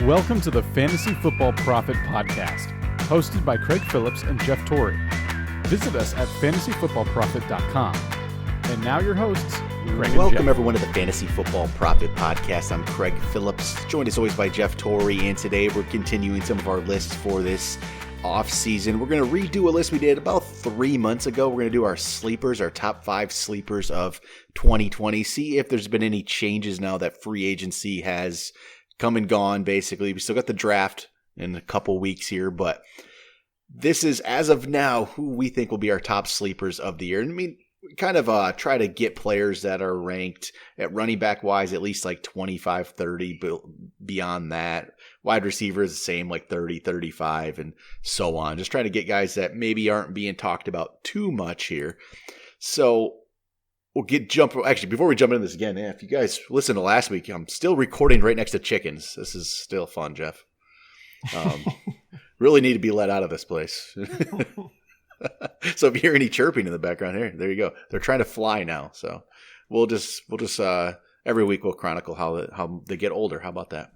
Welcome to the Fantasy Football Prophet podcast, hosted by Craig Phillips and Jeff Torrey. Visit us at fantasyfootballprophet.com. And now your hosts, Craig and Welcome Jeff. everyone to the Fantasy Football Prophet podcast. I'm Craig Phillips, joined as always by Jeff Torrey, and today we're continuing some of our lists for this off season. We're going to redo a list we did about 3 months ago. We're going to do our sleepers, our top 5 sleepers of 2020. See if there's been any changes now that free agency has come and gone, basically. We still got the draft in a couple weeks here, but this is, as of now, who we think will be our top sleepers of the year. And I mean, we kind of try to get players that are ranked at running back wise at least like 25, 30, but beyond that. Wide receiver is the same, like 30, 35, and so on. Just trying to get guys that maybe aren't being talked about too much here. So actually, before we jump into this again, if you guys listened to last week, I'm still recording right next to chickens. This is still fun, Jeff. Really need to be let out of this place. So if you hear any chirping in the background here, there you go. They're trying to fly now. So we'll just every week we'll chronicle how they get older. How about that?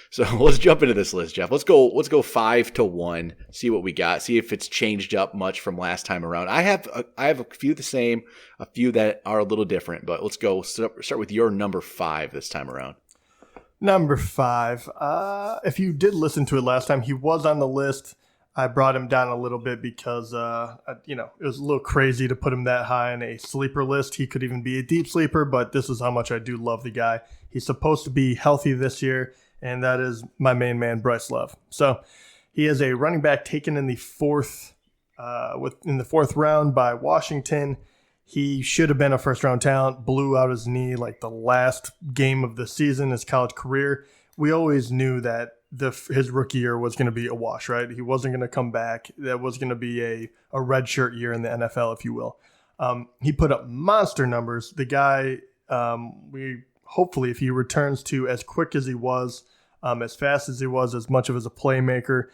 So let's jump into this list, Jeff. Let's go 5-1. See what we got. See if it's changed up much from last time around. I have a few the same, a few that are a little different. But let's go start with your number 5 this time around. Number 5. If you did listen to it last time, he was on the list. I brought him down a little bit because it was a little crazy to put him that high on a sleeper list. He could even be a deep sleeper, but this is how much I do love the guy. He's supposed to be healthy this year, and that is my main man, Bryce Love. So he is a running back taken in the fourth round by Washington. He should have been a first-round talent, blew out his knee like the last game of the season, his college career. We always knew that his rookie year was going to be a wash, right? He wasn't going to come back. That was going to be a redshirt year in the NFL, if you will. He put up monster numbers. The guy, hopefully, if he returns to as quick as he was, as fast as he was, as much of as a playmaker,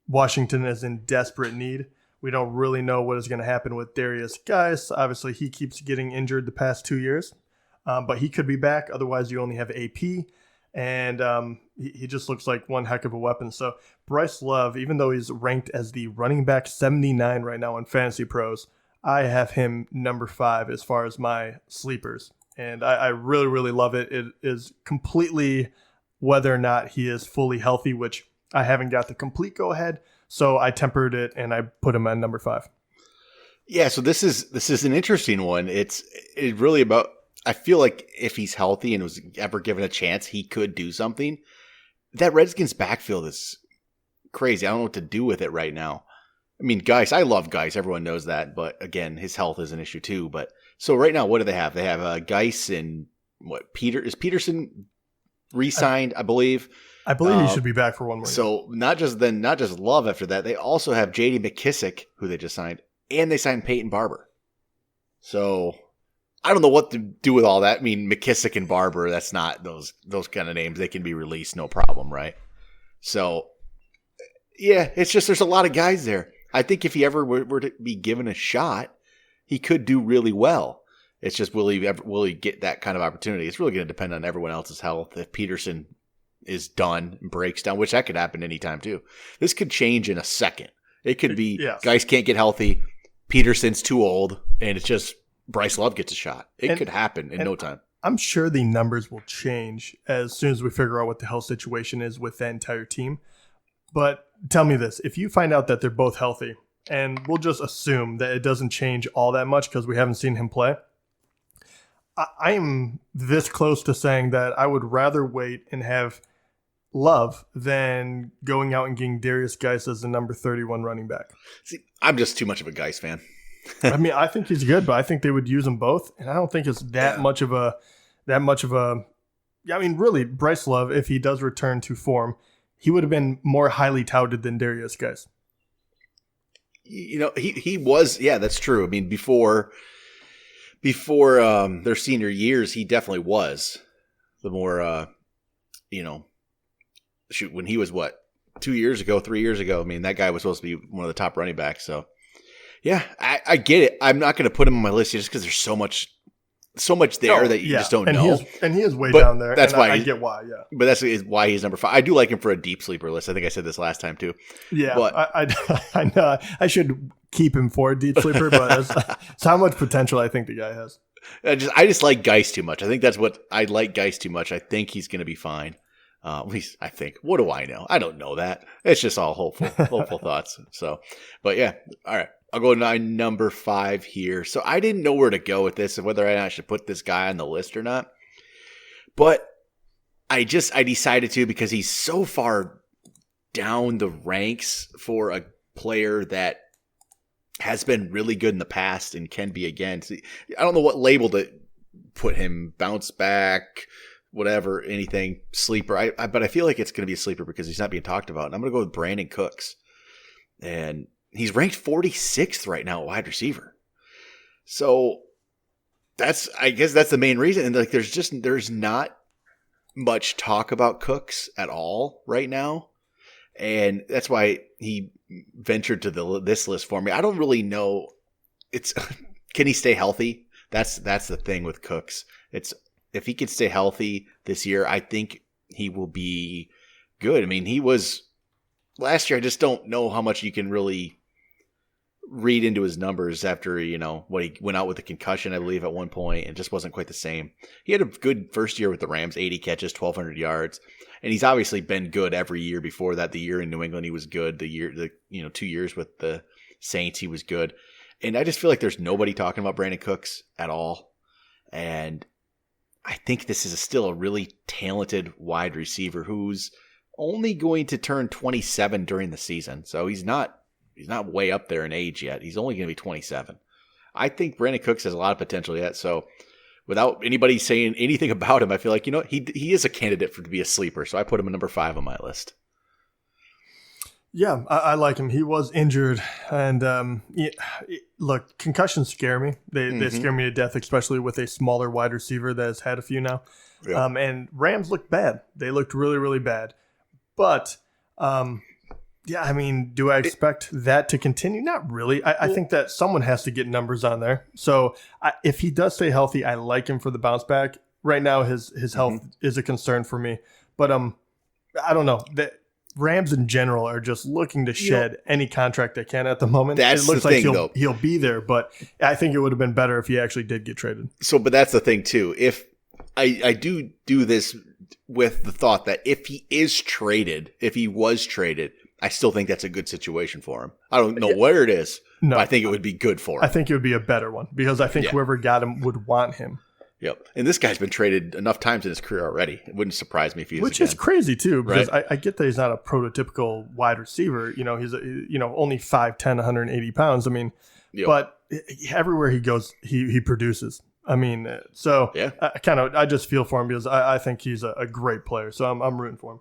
Washington is in desperate need. We don't really know what is going to happen with Darius Geis. Obviously, he keeps getting injured the past 2 years, but he could be back. Otherwise, you only have AP, and he just looks like one heck of a weapon. So Bryce Love, even though he's ranked as the running back 79 right now in Fantasy Pros, I have him number 5 as far as my sleepers. And I really, really love it. It is completely whether or not he is fully healthy, which I haven't got the complete go-ahead. So I tempered it, and I put him at number 5. Yeah, so this is an interesting one. It's really about, I feel like if he's healthy and was ever given a chance, he could do something. That Redskins backfield is crazy. I don't know what to do with it right now. I mean, Geis, I love Geis. Everyone knows that. But again, his health is an issue too. But so right now, what do they have? They have Geis and is Peterson re-signed, I believe. I believe he should be back for one more year. So not just Love after that. They also have J.D. McKissick, who they just signed, and they signed Peyton Barber. So I don't know what to do with all that. I mean, McKissick and Barber, that's not those kind of names. They can be released, no problem, right? So, yeah, it's just there's a lot of guys there. I think if he ever were to be given a shot, he could do really well. It's just will he get that kind of opportunity? It's really going to depend on everyone else's health. If Peterson is done and breaks down, which that could happen anytime too. This could change in a second. It could be guys can't get healthy, Peterson's too old, and it's just Bryce Love gets a shot. It could happen in no time. I'm sure the numbers will change as soon as we figure out what the health situation is with that entire team. But tell me this, if you find out that they're both healthy, and we'll just assume that it doesn't change all that much because we haven't seen him play, I am this close to saying that I would rather wait and have Love than going out and getting Darius Geis as the number 31 running back. See, I'm just too much of a Geis fan. I mean, I think he's good, but I think they would use them both, and I don't think it's that much of a. I mean, really, Bryce Love, if he does return to form, he would have been more highly touted than Darius Geis. You know, he was, yeah, that's true. I mean, before their senior years, he definitely was the more, when he was 3 years ago. I mean, that guy was supposed to be one of the top running backs. So, yeah, I get it. I'm not going to put him on my list just because there's so much so much there that you just don't know. He is way down there. That's why I get why. Yeah, but that's why he's number 5. I do like him for a deep sleeper list. I think I said this last time too. Yeah, but I know I should keep him for a deep sleeper, but it's how much potential I think the guy has. I just like Geist too much. I think that's what I like Geist too much. I think he's going to be fine. At least I think. What do I know? I don't know that. It's just all hopeful thoughts. So, but yeah. All right. I'll go to my number 5 here. So I didn't know where to go with this and whether I should put this guy on the list or not. But I decided to because he's so far down the ranks for a player that has been really good in the past and can be again. See, I don't know what label to put him. Bounce back, whatever, anything, sleeper. But I feel like it's going to be a sleeper because he's not being talked about. And I'm going to go with Brandon Cooks. And he's ranked 46th right now at wide receiver. So I guess that's the main reason. And like, there's not much talk about Cooks at all right now. And that's why he ventured to this list for me. I don't really know. Can he stay healthy? That's the thing with Cooks. If he can stay healthy this year, I think he will be good. I mean, he was last year. I just don't know how much you can really read into his numbers after, what he went out with a concussion, I believe, at one point. It just wasn't quite the same. He had a good first year with the Rams, 80 catches, 1,200 yards. And he's obviously been good every year before that. The year in New England, he was good. 2 years with the Saints, he was good. And I just feel like there's nobody talking about Brandon Cooks at all. And I think this is still a really talented wide receiver who's only going to turn 27 during the season. So he's not way up there in age yet. He's only going to be 27. I think Brandon Cooks has a lot of potential yet. So without anybody saying anything about him, I feel like, he is a candidate to be a sleeper. So I put him at number 5 on my list. Yeah, I like him. He was injured. And look, concussions scare me. They scare me to death, especially with a smaller wide receiver that has had a few now. Yeah. And Rams looked bad. They looked really, really bad. But yeah, I mean, do I expect that to continue? Not really. I think that someone has to get numbers on there. So if he does stay healthy, I like him for the bounce back. Right now, his health is a concern for me. But I don't know. The Rams in general are just looking to shed any contract they can at the moment. That's it looks the like thing, he'll be there, but I think it would have been better if he actually did get traded. So, but that's the thing too. If I do this with the thought that if he was traded, I still think that's a good situation for him. I don't know where it is, but I think it would be good for him. I think it would be a better one because I think whoever got him would want him. Yep. And this guy's been traded enough times in his career already. It wouldn't surprise me if he is Which is crazy too, because I get that he's not a prototypical wide receiver. He's only 5'10", 180 pounds. I mean, but everywhere he goes, he produces. I mean, so I just feel for him because I think he's a great player. So I'm rooting for him.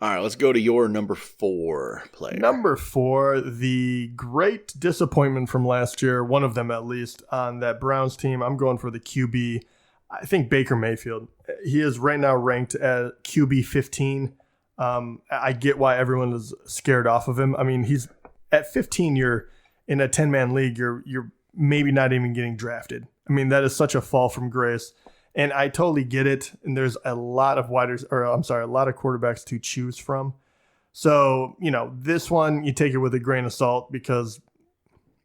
All right, let's go to your number 4 player. Number 4, the great disappointment from last year, one of them at least, on that Browns team. I'm going for the QB. I think Baker Mayfield. He is right now ranked at QB 15. I get why everyone is scared off of him. I mean, he's at 15. You're in a 10-man league. You're maybe not even getting drafted. I mean, that is such a fall from grace. And I totally get it. And there's a lot of quarterbacks to choose from. So, this one, you take it with a grain of salt because,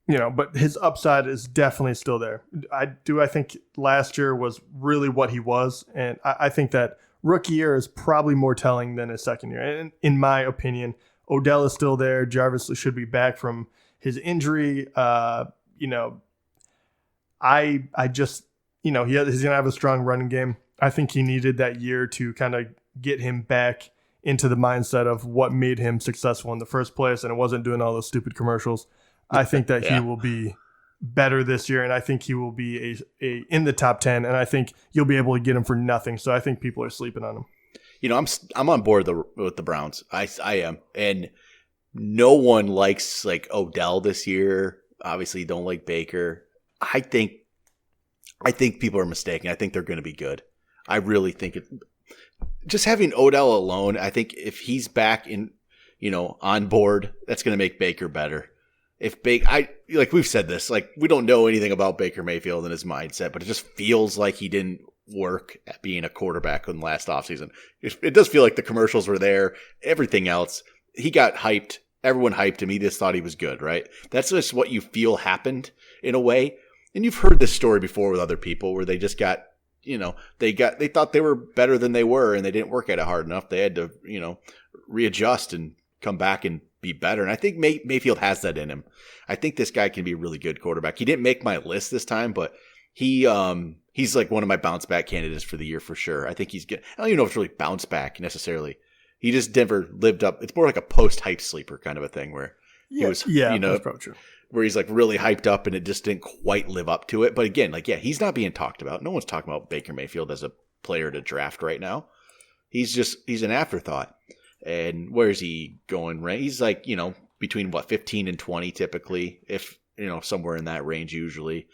but his upside is definitely still there. I think last year was really what he was. And I think that rookie year is probably more telling than his second year. And in my opinion, Odell is still there. Jarvis should be back from his injury. I just, he's going to have a strong running game. I think he needed that year to kind of get him back into the mindset of what made him successful in the first place, and it wasn't doing all those stupid commercials. I think that he will be better this year, and I think he will be in the top 10, and I think you'll be able to get him for nothing. So I think people are sleeping on him. I'm on board with the Browns. I am, and no one likes Odell this year. Obviously, don't like Baker. I think people are mistaken. I think they're going to be good. I really think just having Odell alone, I think if he's back in, on board, that's going to make Baker better. like we've said this, like we don't know anything about Baker Mayfield and his mindset, but it just feels like he didn't work at being a quarterback in last offseason. It does feel like the commercials were there, everything else. He got hyped. Everyone hyped him. He just thought he was good, right? That's just what you feel happened in a way. And you've heard this story before with other people where they just got, they thought they were better than they were and they didn't work at it hard enough. They had to, readjust and come back and be better. And I think Mayfield has that in him. I think this guy can be a really good quarterback. He didn't make my list this time, but he's like one of my bounce back candidates for the year for sure. I think he's good. I don't even know if it's really bounce back necessarily. He just never lived up. It's more like a post-hype sleeper kind of a thing where he was, that's probably true. Where he's like really hyped up and it just didn't quite live up to it. But again, he's not being talked about. No one's talking about Baker Mayfield as a player to draft right now. He's an afterthought. And where is he going? Right? He's like, between 15 and 20 typically, if, somewhere in that range usually.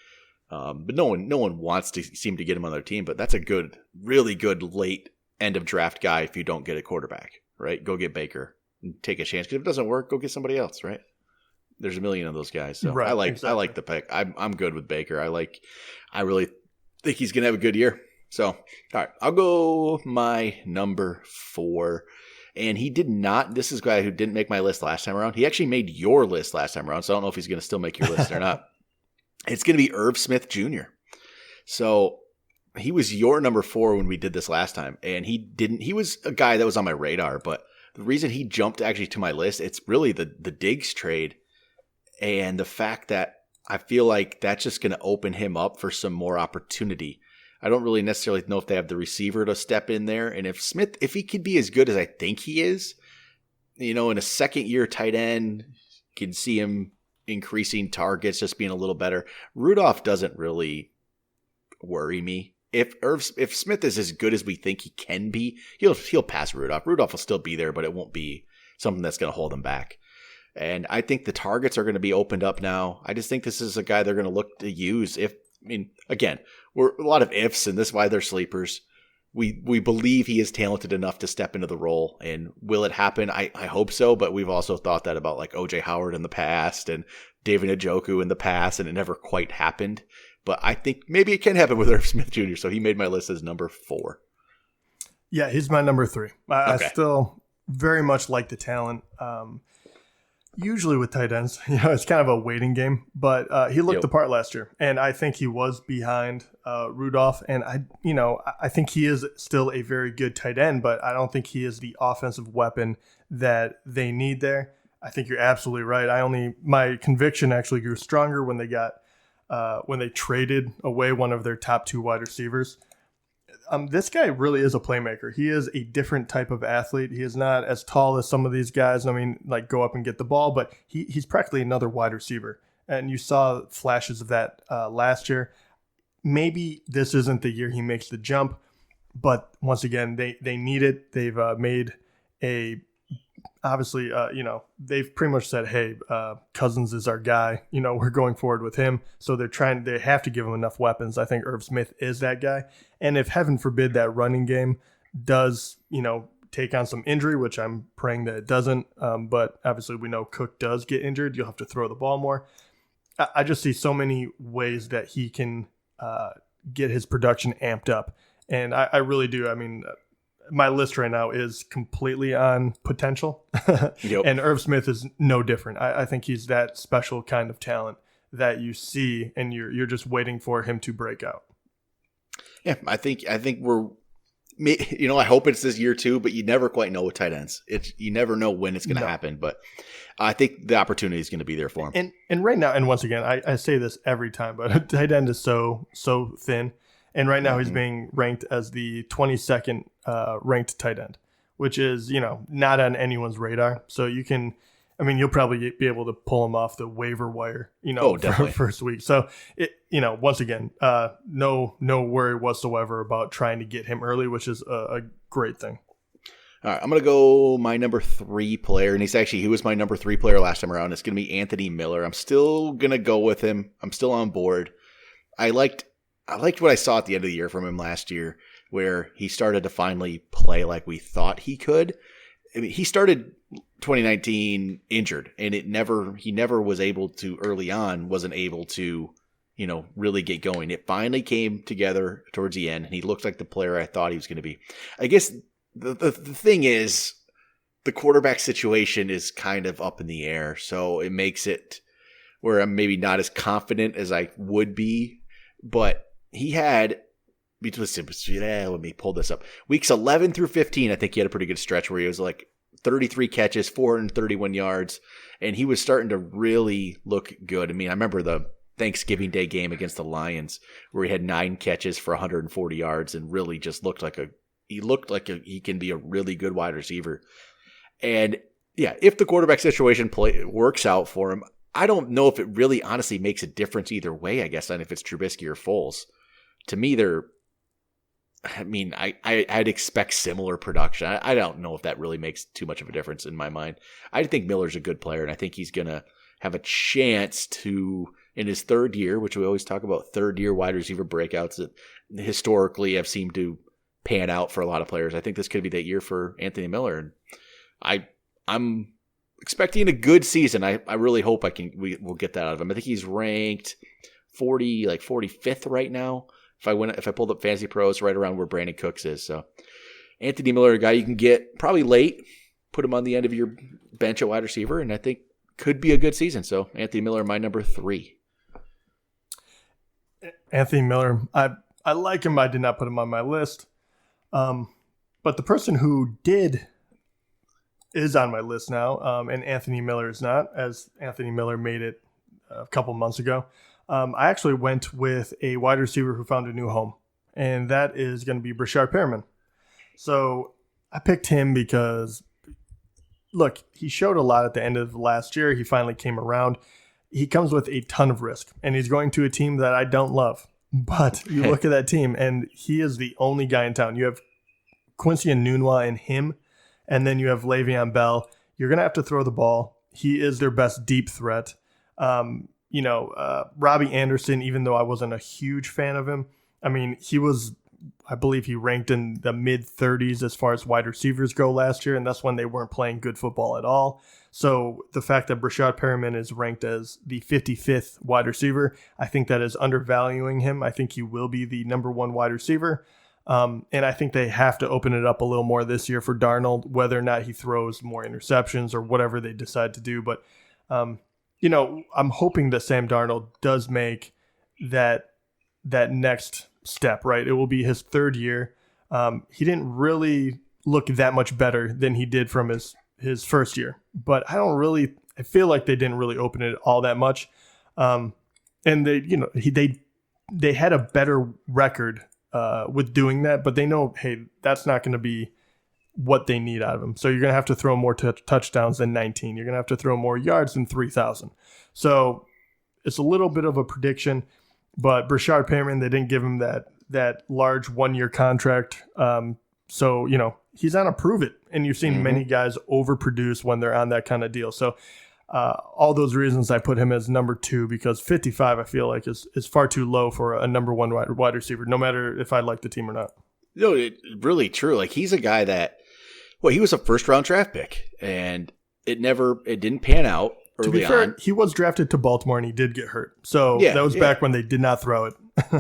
But no one wants to seem to get him on their team, but that's a good, really good late end of draft guy if you don't get a quarterback, right? Go get Baker and take a chance. Because if it doesn't work, go get somebody else, right? There's a million of those guys. So right, I like exactly. the pick. I'm good with Baker. I really think he's gonna have a good year. So all right, I'll go my number 4. And he did not. This is a guy who didn't make my list last time around. He actually made your list last time around. So I don't know if he's gonna still make your list or not. It's gonna be Irv Smith Jr. So he was your number 4 when we did this last time, and he was a guy that was on my radar, but the reason he jumped actually to my list, it's really the Diggs trade and the fact that I feel like that's just going to open him up for some more opportunity. I don't really necessarily know if they have the receiver to step in there, and if he could be as good as I think he is, in a second year tight end, can see him increasing targets, just being a little better. Rudolph doesn't really worry me. If Smith is as good as we think he can be, he'll pass Rudolph. Rudolph will still be there, but it won't be something that's going to hold him back. And I think the targets are going to be opened up now. I just think this is a guy they're going to look to use. Again, we're a lot of ifs, and this is why they're sleepers. We believe he is talented enough to step into the role, and will it happen? I hope so, but we've also thought that about like O.J. Howard in the past and David Njoku in the past, and it never quite happened. But I think maybe it can happen with Irv Smith Jr., so he made my list as number 4. Yeah, he's my number 3. Okay. I still very much like the talent. Usually with tight ends, it's kind of a waiting game, but he looked the part last year, and I think he was behind Rudolph, and I think he is still a very good tight end, but I don't think he is the offensive weapon that they need there. I think you're absolutely right. My conviction actually grew stronger when they traded away one of their top 2 wide receivers. This guy really is a playmaker. He is a different type of athlete. He is not as tall as some of these guys. Go up and get the ball, but he's practically another wide receiver. And you saw flashes of that last year. Maybe this isn't the year he makes the jump, but once again, they need it. They've made obviously, they've pretty much said, hey, Cousins is our guy. We're going forward with him. So they have to give him enough weapons. I think Irv Smith is that guy. And if heaven forbid that running game does, take on some injury, which I'm praying that it doesn't. But obviously we know Cook does get injured. You'll have to throw the ball more. I just see so many ways that he can get his production amped up. And I really do. My list right now is completely on potential. Yep. And Irv Smith is no different. I think he's that special kind of talent that you see and you're just waiting for him to break out. Yeah, I think we're, I hope it's this year too, but you never quite know with tight ends. You never know when it's going to happen, but I think the opportunity is going to be there for him. And right now, and once again, I say this every time, but tight end is so thin. And right now he's being ranked as the 22nd ranked tight end, which is, not on anyone's radar. So you'll probably be able to pull him off the waiver wire, for first week. So, once again, no worry whatsoever about trying to get him early, which is a great thing. All right, I'm going to go my number 3 player, and he was my number 3 player last time around. It's going to be Anthony Miller. I'm still going to go with him. I'm still on board. I liked what I saw at the end of the year from him last year, where he started to finally play like we thought he could. I mean, he started 2019 injured, and he never was able to early on, wasn't able to, really get going. It finally came together towards the end, and he looked like the player I thought he was going to be. I guess the thing is, the quarterback situation is kind of up in the air, so it makes it where I'm maybe not as confident as I would be. But he had, let me pull this up. Weeks 11 through 15, I think he had a pretty good stretch where he was like 33 catches, 431 yards, and he was starting to really look good. I mean, I remember the Thanksgiving Day game against the Lions where he had 9 catches for 140 yards and really just looked like he can be a really good wide receiver. And yeah, if the quarterback situation works out for him, I don't know if it really honestly makes a difference either way, I guess, on if it's Trubisky or Foles. To me, I'd expect similar production. I don't know if that really makes too much of a difference in my mind. I think Miller's a good player, and I think he's going to have a chance to, in his third year, which we always talk about third-year wide receiver breakouts that historically have seemed to pan out for a lot of players. I think this could be that year for Anthony Miller. And I'm expecting a good season. I really hope we'll get that out of him. I think he's ranked 45th right now. If I pulled up Fantasy Pros, right around where Brandon Cooks is. So Anthony Miller, a guy you can get probably late, put him on the end of your bench at wide receiver, and I think could be a good season. So Anthony Miller, my number 3. Anthony Miller, I like him. I did not put him on my list. But the person who is on my list now, and Anthony Miller is not, as Anthony Miller made it a couple months ago. I actually went with a wide receiver who found a new home, and that is going to be Brashard Perriman. So I picked him because, look, he showed a lot at the end of last year. He finally came around. He comes with a ton of risk, and he's going to a team that I don't love. But you look at that team, and he is the only guy in town. You have Quincy Enunwa and him, and then you have Le'Veon Bell. You're going to have to throw the ball. He is their best deep threat. Robbie Anderson, even though I wasn't a huge fan of him, I mean, I believe he ranked in the mid-30s as far as wide receivers go last year, and that's when they weren't playing good football at all. So the fact that Brashard Perriman is ranked as the 55th wide receiver, I think that is undervaluing him. I think he will be the number 1 wide receiver. And I think they have to open it up a little more this year for Darnold, whether or not he throws more interceptions or whatever they decide to do. But, I'm hoping that Sam Darnold does make that next step, right? It will be his third year. He didn't really look that much better than he did from his first year, but I feel like they didn't really open it all that much. And they had a better record with doing that, but they know, hey, that's not going to be what they need out of him. So you're going to have to throw more touchdowns than 19. You're going to have to throw more yards than 3,000. So it's a little bit of a prediction, but Brashard Perriman, they didn't give him that large 1-year contract. So, he's on a prove it. And you've seen many guys overproduce when they're on that kind of deal. So all those reasons I put him as number 2, because 55 I feel like is far too low for a number 1 wide receiver, no matter if I like the team or not. No, it's really true. Like, he's a guy that, he was a first-round draft pick, and it didn't pan out early on. To be fair, he was drafted to Baltimore, and he did get hurt. So that was back when they did not throw it.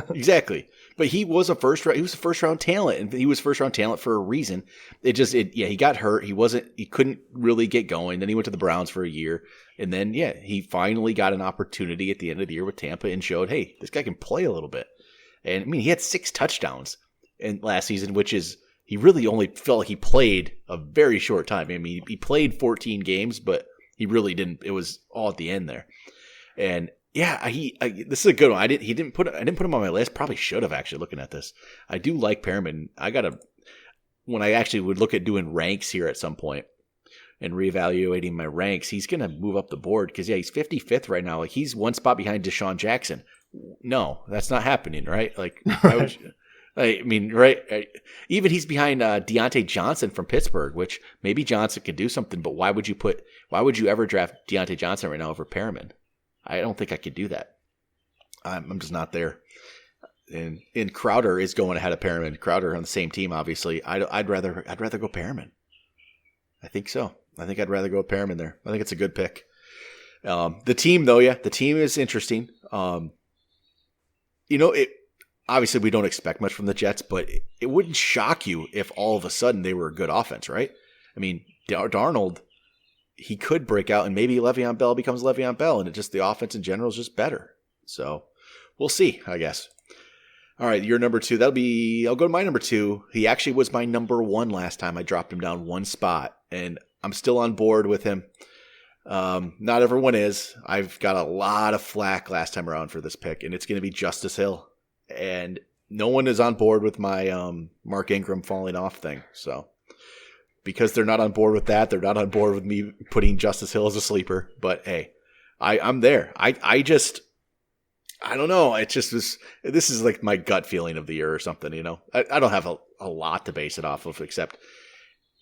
Exactly. But he was a first-round talent, and he was first-round talent for a reason. He got hurt. He couldn't really get going. Then he went to the Browns for a year, and then, he finally got an opportunity at the end of the year with Tampa and showed, hey, this guy can play a little bit. And, I mean, he had 6 touchdowns in last season, which is, he really only felt like he played a very short time. I mean, he played 14 games, but he really didn't. It was all at the end there. And this is a good one. I didn't put him on my list. Probably should have, actually, looking at this. I do like Perriman. When I actually would look at doing ranks here at some point and reevaluating my ranks, he's going to move up the board because, he's 55th right now. Like, he's 1 spot behind Deshaun Jackson. No, that's not happening, right? Like, right. Right? Even he's behind Deontay Johnson from Pittsburgh, which maybe Johnson could do something, but why would you ever draft Deontay Johnson right now over Perriman? I don't think I could do that. I'm just not there. And Crowder is going ahead of Perriman. Crowder on the same team, obviously. I'd rather go Perriman. I think so. I think I'd rather go with Perriman there. I think it's a good pick. The team, though, the team is interesting. Obviously we don't expect much from the Jets, but it wouldn't shock you if all of a sudden they were a good offense, right? I mean, Darnold, he could break out, and maybe Le'Veon Bell becomes Le'Veon Bell, and the offense in general is just better. So we'll see, I guess. All right, your number 2. I'll go to my number 2. He actually was my number 1 last time. I dropped him down 1 spot, and I'm still on board with him. Not everyone is. I've got a lot of flack last time around for this pick, and it's going to be Justice Hill. And no one is on board with my Mark Ingram falling off thing. So because they're not on board with that, they're not on board with me putting Justice Hill as a sleeper. But hey, I'm there. I don't know. It just was. This is like my gut feeling of the year or something. I don't have a lot to base it off of, except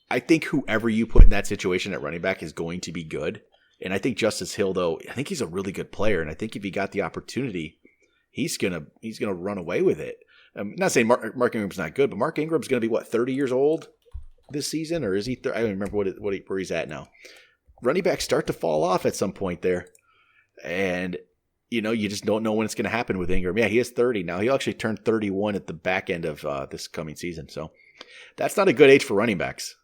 I think whoever you put in that situation at running back is going to be good. And I think Justice Hill, though, I think he's a really good player, and I think if he got the opportunity, he's gonna run away with it. I'm not saying Mark Ingram's not good, but Mark Ingram's gonna be 30 years old this season, or is he? I don't remember where he's at now. Running backs start to fall off at some point there, and you just don't know when it's going to happen with Ingram. Yeah, he is 30 now. He'll actually turn 31 at the back end of this coming season, so that's not a good age for running backs.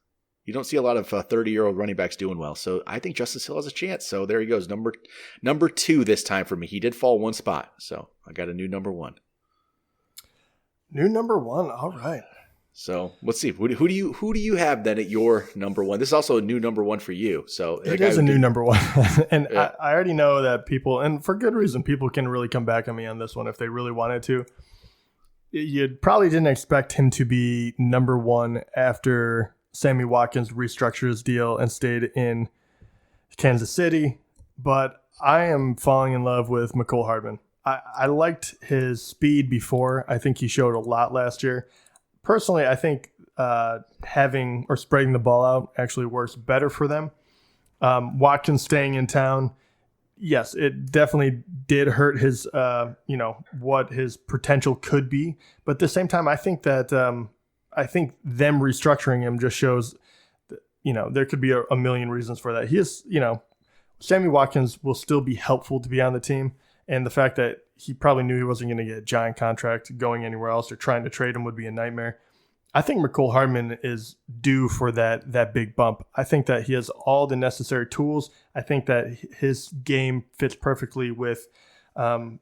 You don't see a lot of 30-year-old running backs doing well. So I think Justice Hill has a chance. So there he goes. Number 2 this time for me. He did fall 1 spot. So I got a new number 1. New number 1. All right. So let's see. Who do you have then at your number 1? This is also a new number 1 for you. So it is a new number 1. And yeah. I already know that people, and for good reason, people can really come back on me on this one if they really wanted to. You probably didn't expect him to be number 1 after Sammy Watkins restructured his deal and stayed in Kansas City, but I am falling in love with Mecole Hardman. I liked his speed before. I think he showed a lot last year. Personally, I think having or spreading the ball out actually works better for them. Watkins staying in town, yes, it definitely did hurt his, what his potential could be. But at the same time, I think that I think them restructuring him just shows, there could be a million reasons for that. He is, Sammy Watkins will still be helpful to be on the team. And the fact that he probably knew he wasn't going to get a giant contract going anywhere else or trying to trade him would be a nightmare. I think Mecole Hardman is due for that big bump. I think that he has all the necessary tools. I think that his game fits perfectly with, the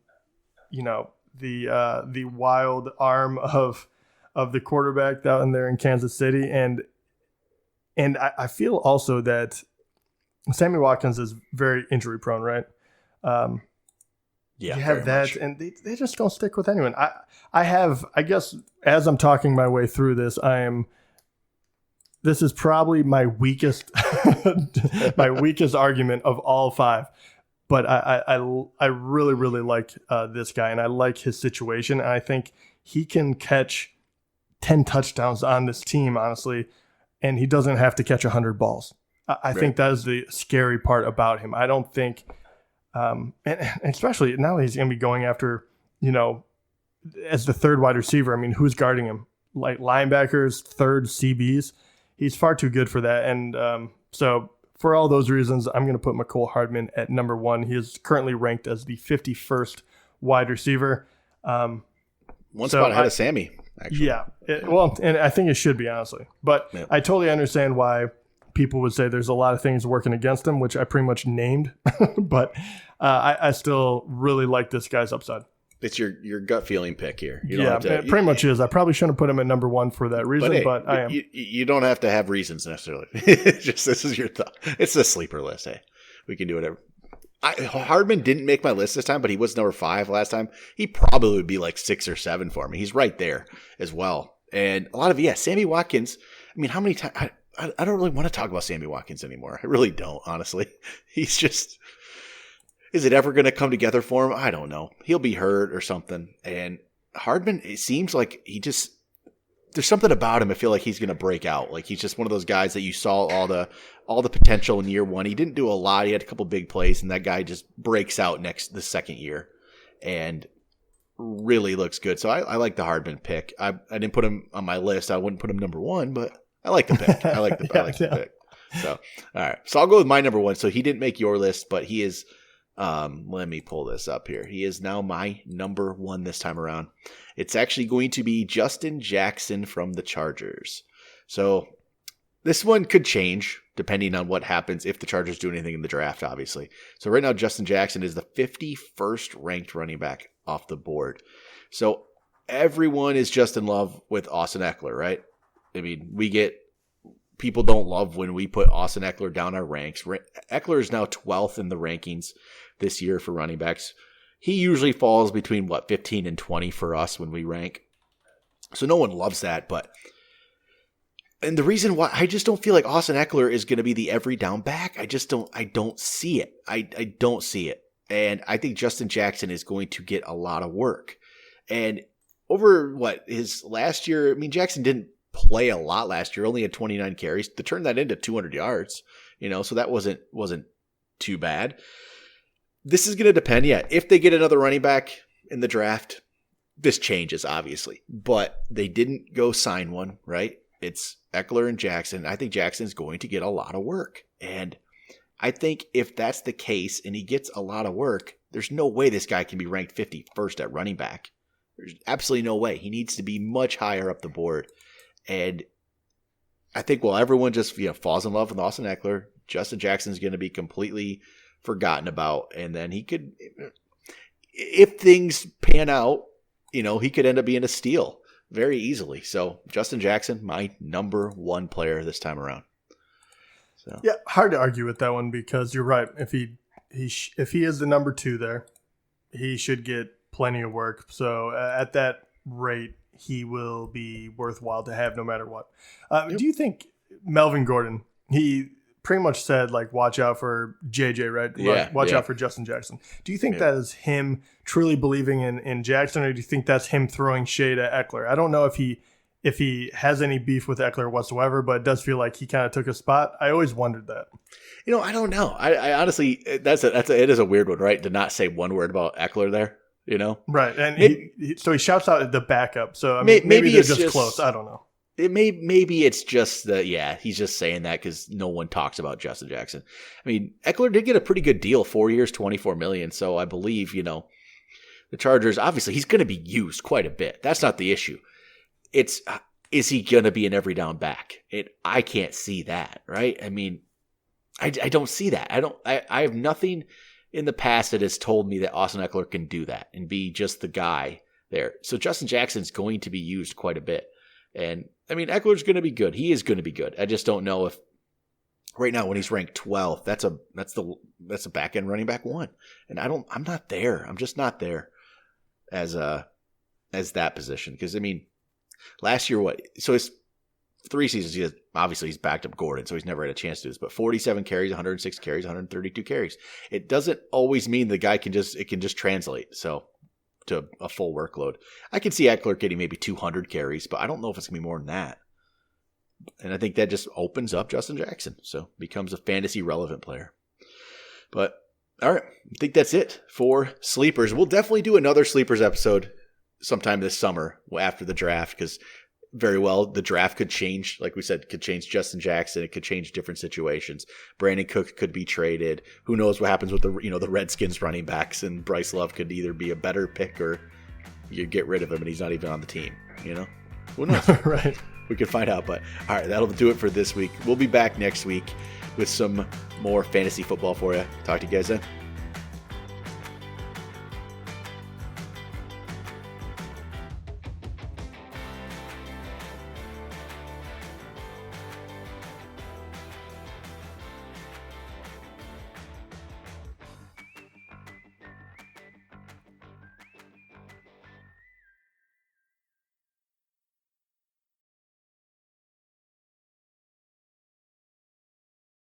wild arm of the quarterback down there in Kansas City. And I feel also that Sammy Watkins is very injury prone, right? Yeah, you have that, much. And they just don't stick with anyone. I guess, as I'm talking my way through this, this is probably my weakest, argument of all 5. But I really, really like this guy, and I like his situation. And I think he can catch 10 touchdowns on this team, honestly, and he doesn't have to catch 100 balls. I think that is the scary part about him. I don't think, and especially now he's going to be going after, as the third wide receiver. I mean, who's guarding him? Like linebackers, third CBs. He's far too good for that. And so for all those reasons, I'm going to put Mecole Hardman at number 1. He is currently ranked as the 51st wide receiver. One spot ahead of Sammy, actually. Yeah. And I think it should be, honestly. But yeah. I totally understand why people would say there's a lot of things working against him, which I pretty much named. But I still really like this guy's upside. It's your gut feeling pick here. It pretty much is. I probably shouldn't have put him at number 1 for that reason, but I am. You don't have to have reasons necessarily. Just this is your thought. It's a sleeper list. Hey, we can do whatever. Hardman didn't make my list this time, but he was number 5 last time. He probably would be like 6 or 7 for me. He's right there as well. And a lot of Sammy Watkins. I mean, how many times? I don't really want to talk about Sammy Watkins anymore. I really don't, honestly. He's just. Is it ever going to come together for him? I don't know. He'll be hurt or something. And Hardman, it seems like there's something about him. I feel like he's going to break out. Like he's just one of those guys that you saw all the potential in year 1. He didn't do a lot. He had a couple big plays, and that guy just breaks out the second year and really looks good. So I like the Hardman pick. I didn't put him on my list. I wouldn't put him number 1, but I like the pick. I like the pick. So, all right. So I'll go with my number one. So he didn't make your list, but he is, let me pull this up here. He is now my number one this time around. It's actually going to be Justin Jackson from the Chargers. So this one could change depending on what happens if the Chargers do anything in the draft, obviously. So right now, Justin Jackson is the 51st ranked running back off the board. So everyone is just in love with Austin Eckler, right? I mean, people don't love when we put Austin Eckler down our ranks. Eckler is now 12th in the rankings this year for running backs. He usually falls between 15 and 20 for us when we rank. So no one loves that, and the reason why I just don't feel like Austin Eckler is going to be the every down back, I don't see it. I don't see it. And I think Justin Jackson is going to get a lot of work. And over his last year, I mean, Jackson didn't play a lot last year, only had 29 carries to turn that into 200 yards, so that wasn't too bad. This is going to depend. Yeah. If they get another running back in the draft, this changes obviously, but they didn't go sign one, right? It's Eckler and Jackson. I think Jackson's going to get a lot of work. And I think if that's the case and he gets a lot of work, there's no way this guy can be ranked 51st at running back. There's absolutely no way. He needs to be much higher up the board. And I think everyone just falls in love with Austin Eckler, Justin Jackson's going to be completely forgotten about. And then he could, if things pan out, he could end up being a steal very easily. So Justin Jackson, my number one player this time around. So yeah, hard to argue with that one because you're right. If he is the number two there, he should get plenty of work. So at that rate, he will be worthwhile to have no matter what. Yep. Do you think Melvin Gordon, he pretty much said, watch out for JJ, right? Yeah, Watch out for Justin Jackson. Do you think that is him truly believing in Jackson, or do you think that's him throwing shade at Eckler? I don't know if he has any beef with Eckler whatsoever, but it does feel like he kind of took a spot. I always wondered that. I don't know. I honestly, it is a weird one, right? To not say one word about Eckler there. Right, and so he shouts out the backup. So I mean, maybe they're just close. I don't know. Maybe it's just he's just saying that because no one talks about Justin Jackson. I mean, Eckler did get a pretty good deal, 4 years, $24 million. So I believe the Chargers, obviously he's going to be used quite a bit. That's not the issue. It's is he going to be an every down back? I can't see that, right? I mean, I don't see that. I have nothing in the past that has told me that Austin Eckler can do that and be just the guy there. So Justin Jackson's going to be used quite a bit. And I mean, Eckler's going to be good. He is going to be good. I just don't know if right now when he's ranked 12th, that's a back end running back one. And I'm not there. I'm just not there as that position. Because I mean, last year, so his 3 seasons, he's backed up Gordon, so he's never had a chance to do this. But 47 carries, 106 carries, 132 carries. It doesn't always mean the guy can just translate. So to a full workload. I can see Eckler getting maybe 200 carries, but I don't know if it's going to be more than that. And I think that just opens up Justin Jackson. So becomes a fantasy relevant player. But all right, I think that's it for sleepers. We'll definitely do another sleepers episode sometime this summer after the draft because very well the draft could change. Like we said, could change Justin Jackson. It could change different situations. Brandon Cook could be traded. Who knows what happens with the Redskins running backs, and Bryce Love could either be a better pick or you get rid of him and he's not even on the team. Who knows? Right. We can find out. But all right, that'll do it for this week. We'll be back next week with some more fantasy football for you. Talk to you guys then.